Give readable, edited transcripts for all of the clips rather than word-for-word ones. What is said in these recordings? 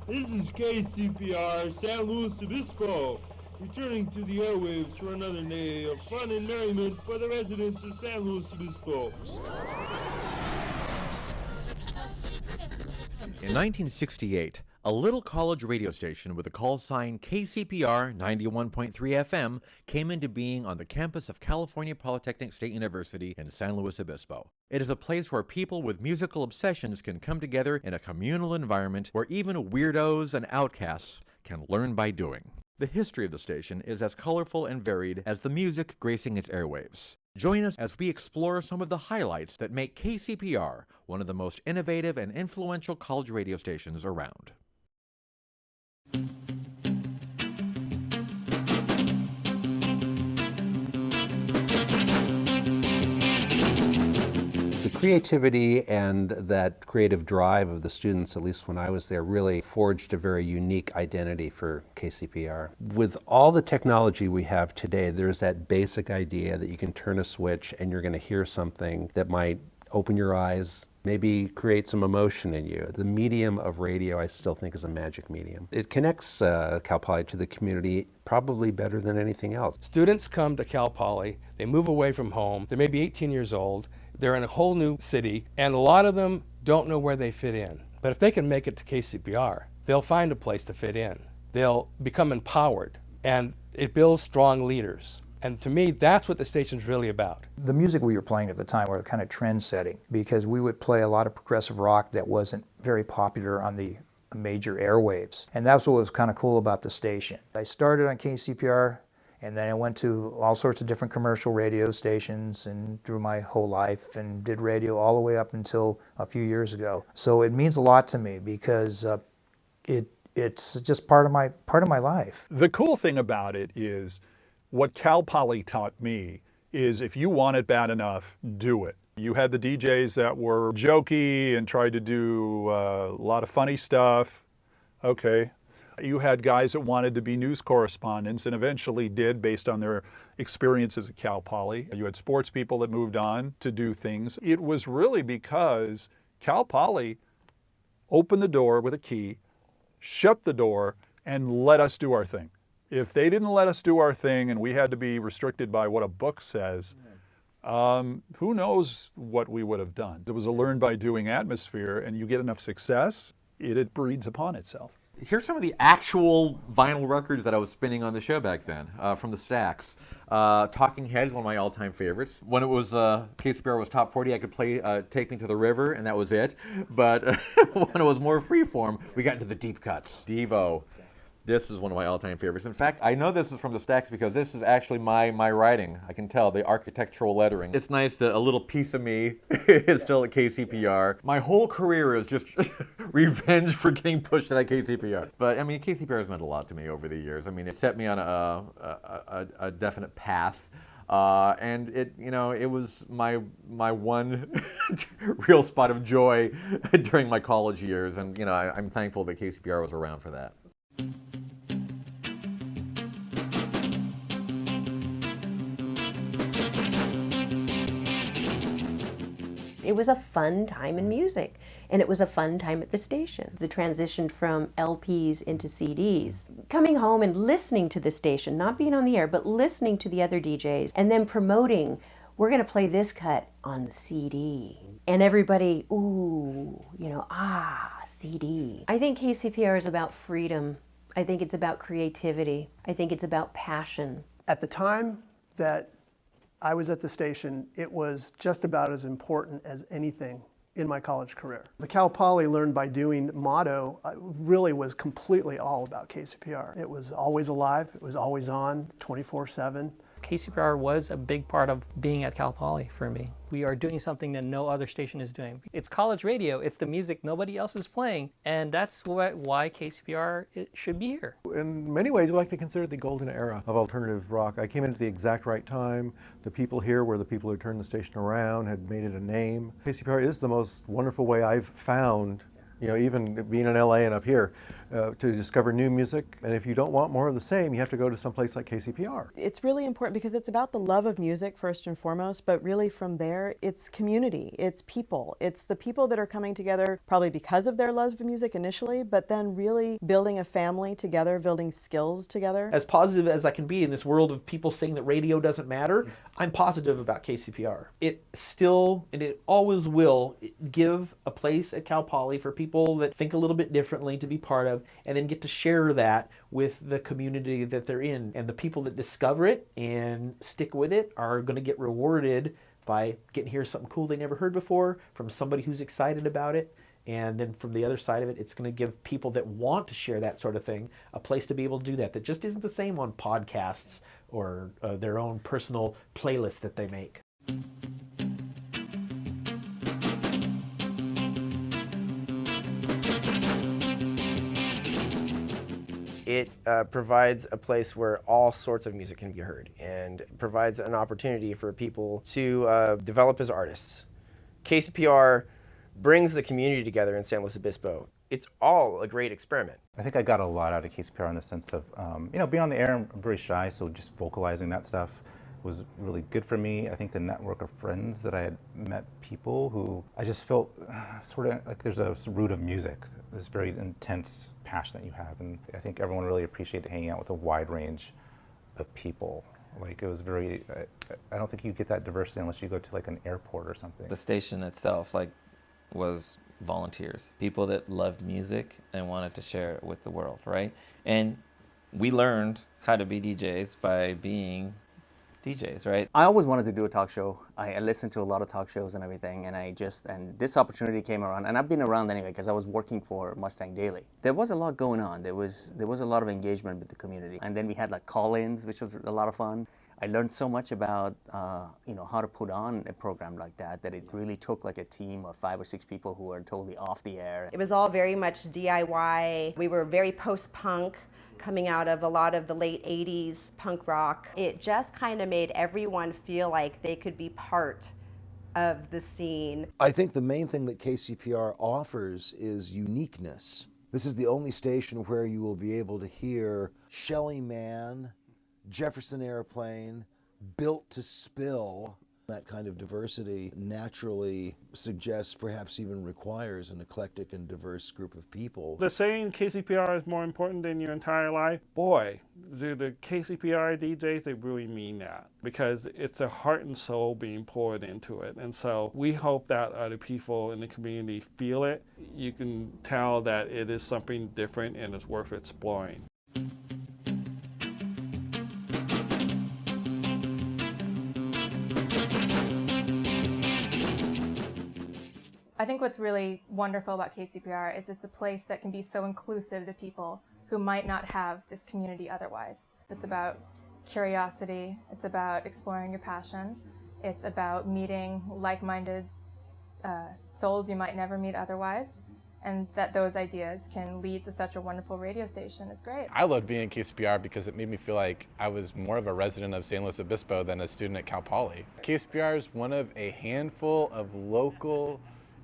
This is KCPR San Luis Obispo, returning to the airwaves for another day of fun and merriment for the residents of San Luis Obispo. In 1968, a little college radio station with the call sign KCPR 91.3 FM came into being on the campus of California Polytechnic State University in San Luis Obispo. It is a place where people with musical obsessions can come together in a communal environment where even weirdos and outcasts can learn by doing. The history of the station is as colorful and varied as the music gracing its airwaves. Join us as we explore some of the highlights that make KCPR one of the most innovative and influential college radio stations around. The creativity and that creative drive of the students, at least when I was there, really forged a very unique identity for KCPR. With all the technology we have today, there's that basic idea that you can turn a switch and you're going to hear something that might open your eyes, maybe create some emotion in you. The medium of radio, I still think, is a magic medium. It connects Cal Poly to the community probably better than anything else. Students come to Cal Poly, they move away from home, they may be 18 years old, they're in a whole new city, and a lot of them don't know where they fit in. But if they can make it to KCPR, they'll find a place to fit in. They'll become empowered, and it builds strong leaders. And to me, that's what the station's really about. The music we were playing at the time were kind of trend-setting, because we would play a lot of progressive rock that wasn't very popular on the major airwaves. And that's what was kind of cool about the station. I started on KCPR, and then I went to all sorts of different commercial radio stations and through my whole life, and did radio all the way up until a few years ago. So it means a lot to me because it's just part of my life. The cool thing about it is what Cal Poly taught me is if you want it bad enough, do it. You had the DJs that were jokey and tried to do a lot of funny stuff. Okay. You had guys that wanted to be news correspondents and eventually did based on their experiences at Cal Poly. You had sports people that moved on to do things. It was really because Cal Poly opened the door with a key, shut the door, and let us do our thing. If they didn't let us do our thing and we had to be restricted by what a book says, who knows what we would have done. It was a learn by doing atmosphere, and you get enough success, it breeds upon itself. Here's some of the actual vinyl records that I was spinning on the show back then, from the stacks. Talking Heads, one of my all-time favorites. When it was KCPR was top 40, I could play Take Me to the River, and that was it. But when it was more freeform, we got into the deep cuts. Devo. This is one of my all-time favorites. In fact, I know this is from the stacks because this is actually my writing. I can tell the architectural lettering. It's nice that a little piece of me is still at KCPR. My whole career is just revenge for getting pushed at KCPR. But I mean, KCPR has meant a lot to me over the years. I mean, it set me on a definite path. And it was my one real spot of joy during my college years. And I'm thankful that KCPR was around for that. It was a fun time in music, and it was a fun time at the station. The transition from LPs into CDs. Coming home and listening to the station, not being on the air, but listening to the other DJs, and then promoting, we're going to play this cut on CD. And everybody, ooh, CD. I think KCPR is about freedom. I think it's about creativity. I think it's about passion. At the time that I was at the station, it was just about as important as anything in my college career. The Cal Poly Learn by Doing motto really was completely all about KCPR. It was always alive, it was always on, 24/7. KCPR was a big part of being at Cal Poly for me. We are doing something that no other station is doing. It's college radio, it's the music nobody else is playing, and that's why KCPR should be here. In many ways, we like to consider it the golden era of alternative rock. I came in at the exact right time. The people here were the people who turned the station around, had made it a name. KCPR is the most wonderful way I've found You know, even being in LA and up here, to discover new music. And if you don't want more of the same, you have to go to some place like KCPR. It's really important because it's about the love of music first and foremost, but really from there, it's community, it's people. It's the people that are coming together probably because of their love of music initially, but then really building a family together, building skills together. As positive as I can be in this world of people saying that radio doesn't matter, I'm positive about KCPR. It still, and it always will, give a place at Cal Poly for people that think a little bit differently to be part of, and then get to share that with the community that they're in. And the people that discover it and stick with it are going to get rewarded by getting to hear something cool they never heard before from somebody who's excited about it. And then from the other side of it, it's going to give people that want to share that sort of thing a place to be able to do that just isn't the same on podcasts or their own personal playlist that they make. It provides a place where all sorts of music can be heard, and provides an opportunity for people to develop as artists. KCPR brings the community together in San Luis Obispo. It's all a great experiment. I think I got a lot out of KCPR in the sense of, being on the air, I'm very shy, so just vocalizing that stuff was really good for me. I think the network of friends that I had met, people who I just felt sort of like there's a root of music, this very intense passion that you have, and I think everyone really appreciated hanging out with a wide range of people. Like it was very, I don't think you get that diversity unless you go to like an airport or something. The station itself was volunteers, people that loved music and wanted to share it with the world, right? And we learned how to be DJs by being DJs, right? I always wanted to do a talk show. I listened to a lot of talk shows and everything, and this opportunity came around, and I've been around anyway because I was working for Mustang Daily. There was a lot going on. There was a lot of engagement with the community, and then we had like call-ins, which was a lot of fun. I learned so much about how to put on a program like that it really took like a team of 5 or 6 people who were totally off the air. It was all very much DIY. We were very post-punk, coming out of a lot of the late 80s punk rock. It just kind of made everyone feel like they could be part of the scene. I think the main thing that KCPR offers is uniqueness. This is the only station where you will be able to hear Shelly Man, Jefferson Airplane, Built to Spill. That kind of diversity naturally suggests, perhaps even requires, an eclectic and diverse group of people. The saying KCPR is more important than your entire life, boy, do the KCPR DJs, they really mean that, because it's their heart and soul being poured into it. And so we hope that other people in the community feel it. You can tell that it is something different and it's worth exploring. I think what's really wonderful about KCPR is it's a place that can be so inclusive to people who might not have this community otherwise. It's about curiosity, it's about exploring your passion, it's about meeting like-minded souls you might never meet otherwise, and that those ideas can lead to such a wonderful radio station is great. I loved being at KCPR because it made me feel like I was more of a resident of San Luis Obispo than a student at Cal Poly. KCPR is one of a handful of local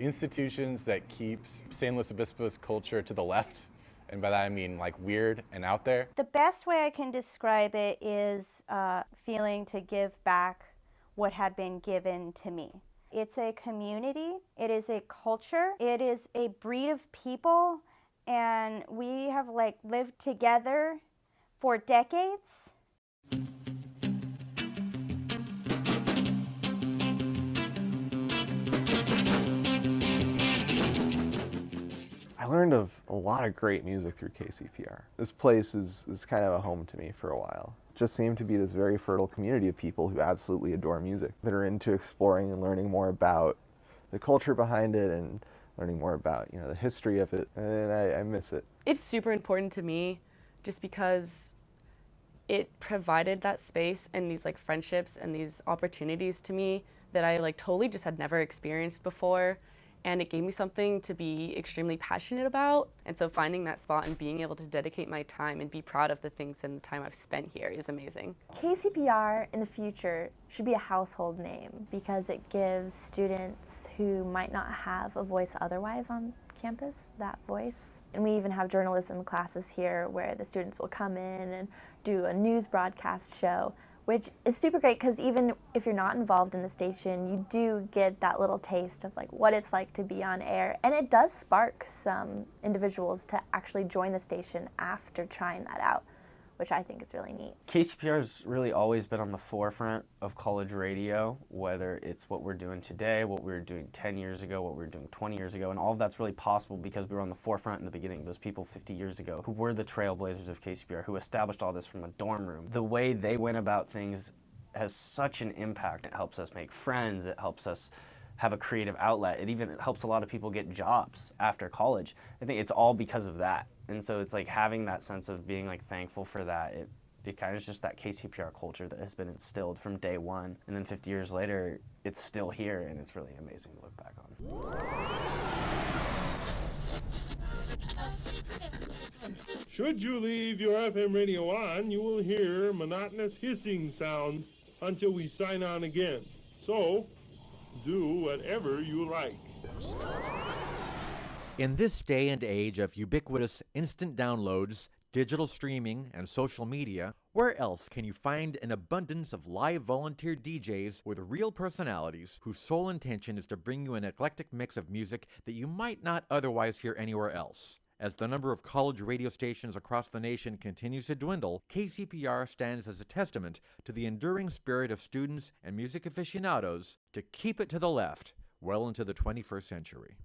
institutions that keeps San Luis Obispo's culture to the left, and by that I mean like weird and out there. The best way I can describe it is feeling to give back what had been given to me. It's a community, it is a culture, it is a breed of people, and we have lived together for decades. I learned of a lot of great music through KCPR. This place is kind of a home to me for a while. It just seemed to be this very fertile community of people who absolutely adore music, that are into exploring and learning more about the culture behind it and learning more about the history of it, and I miss it. It's super important to me just because it provided that space and these friendships and these opportunities to me that I totally just had never experienced before. And it gave me something to be extremely passionate about. And so finding that spot and being able to dedicate my time and be proud of the things and the time I've spent here is amazing. KCPR in the future should be a household name because it gives students who might not have a voice otherwise on campus, that voice. And we even have journalism classes here where the students will come in and do a news broadcast show, which is super great because even if you're not involved in the station, you do get that little taste of like what it's like to be on air. And it does spark some individuals to actually join the station after trying that out, which I think is really neat. KCPR has really always been on the forefront of college radio, whether it's what we're doing today, what we were doing 10 years ago, what we were doing 20 years ago, and all of that's really possible because we were on the forefront in the beginning. Those people 50 years ago who were the trailblazers of KCPR, who established all this from a dorm room. The way they went about things has such an impact. It helps us make friends, it helps us have a creative outlet. It even helps a lot of people get jobs after college. I think it's all because of that. And so it's like having that sense of being like thankful for that. It kind of is just that KCPR culture that has been instilled from day one. And then 50 years later, it's still here, and it's really amazing to look back on. Should you leave your FM radio on, you will hear monotonous hissing sound until we sign on again. So, do whatever you like. In this day and age of ubiquitous instant downloads, digital streaming, and social media, where else can you find an abundance of live volunteer DJs with real personalities whose sole intention is to bring you an eclectic mix of music that you might not otherwise hear anywhere else? As the number of college radio stations across the nation continues to dwindle, KCPR stands as a testament to the enduring spirit of students and music aficionados to keep it to the left well into the 21st century.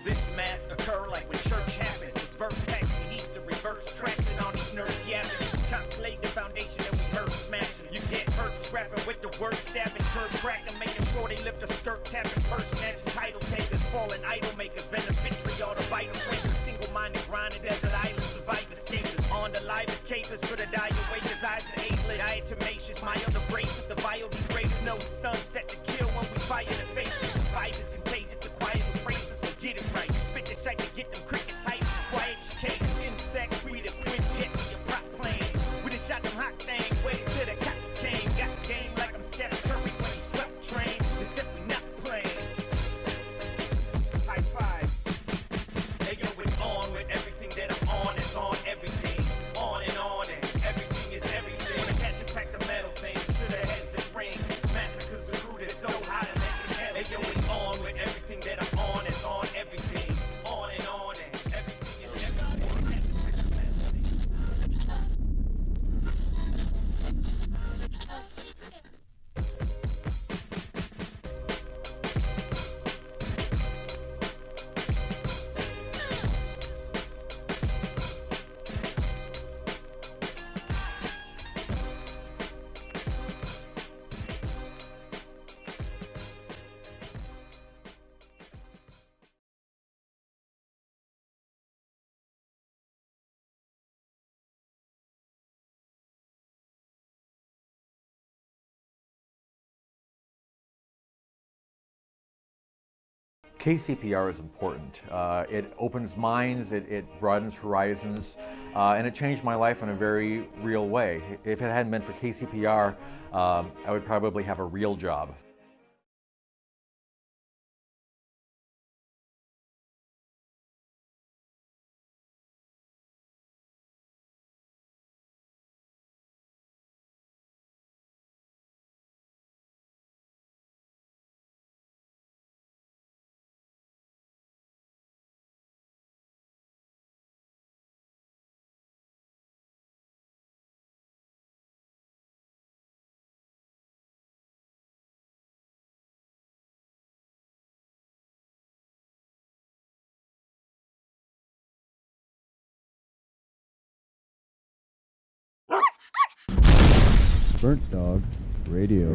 This mass occur like when church happened. This verse packs the heat to reverse traction on these nerds yapping. Chops laid the foundation and we heard smashing. You get hurt scrapping with the word stabbing, curb cracking, making sure they lift a skirt tapping, first snatching title takers, fallen idol makers, beneficiary, all the vital winners, single-minded grinding, desert island survivors, escapers, on the livest capers for the dire wakers, eyes and aidlet, diatomaceous, my other brace of the biodegrades, no stun set to kill when we fire the fake. The vibe is contagious, the choirs and phrases, so get it right. You spit the shite to get them crickets hype, quiet your cake, insects, we the Quinjet to your prop plane. We done shot them hot things, waiting till the cops came. Got the game like I'm Steph Curry when he's drop train, except we not playing. High five. Hey yo, it's on with everything that I'm on, it's on everything. On and everything is everything. When I catch and pack the metal things to the heads that ring. Massacres the crew that's so hot and making hell. Hey yo, it's on with everything that I'm on, it's on everything. On and everything is everything. KCPR is important. It opens minds, it broadens horizons, and it changed my life in a very real way. If it hadn't been for KCPR, I would probably have a real job. Burnt Dog Radio.